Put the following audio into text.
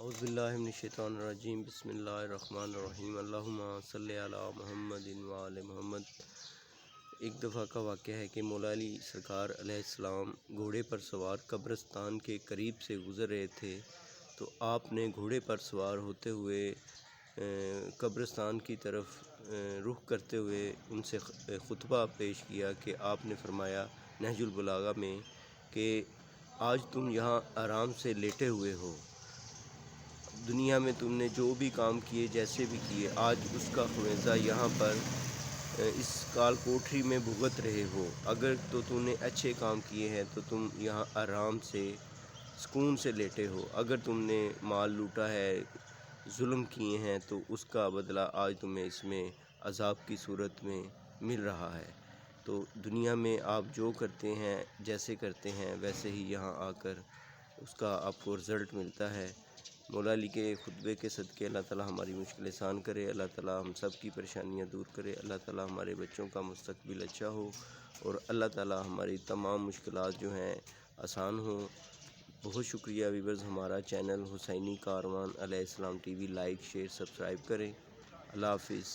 اعوذ باللہ من الشیطان الرجیم بسم اللہ الرحمن الرحیم اللہم صلی علی محمد وعلی محمد۔ ایک دفعہ کا واقعہ ہے کہ مولا علی سرکار علیہ السلام گھوڑے پر سوار قبرستان کے قریب سے گزر رہے تھے، تو آپ نے گھوڑے پر سوار ہوتے ہوئے قبرستان کی طرف رخ کرتے ہوئے ان سے خطبہ پیش کیا کہ آپ نے فرمایا نہج البلاغہ میں کہ آج تم یہاں آرام سے لیٹے ہوئے ہو، دنیا میں تم نے جو بھی کام کیے جیسے بھی کیے، آج اس کا خمیازہ یہاں پر اس کال کوٹری میں بھگت رہے ہو۔ اگر تو تم نے اچھے کام کیے ہیں تو تم یہاں آرام سے سکون سے لیٹے ہو، اگر تم نے مال لوٹا ہے، ظلم کیے ہیں، تو اس کا بدلہ آج تمہیں اس میں عذاب کی صورت میں مل رہا ہے۔ تو دنیا میں آپ جو کرتے ہیں، جیسے کرتے ہیں، ویسے ہی یہاں آ کر اس کا آپ کو رزلٹ ملتا ہے۔ مولا علی کے خطبے کے صدقے اللہ تعالی ہماری مشکل آسان کرے، اللہ تعالی ہم سب کی پریشانیاں دور کرے، اللہ تعالی ہمارے بچوں کا مستقبل اچھا ہو، اور اللہ تعالی ہماری تمام مشکلات جو ہیں آسان ہوں۔ بہت شکریہ ویورز، ہمارا چینل حسینی کاروان علیہ السلام TV like, share, subscribe کریں۔ اللہ حافظ۔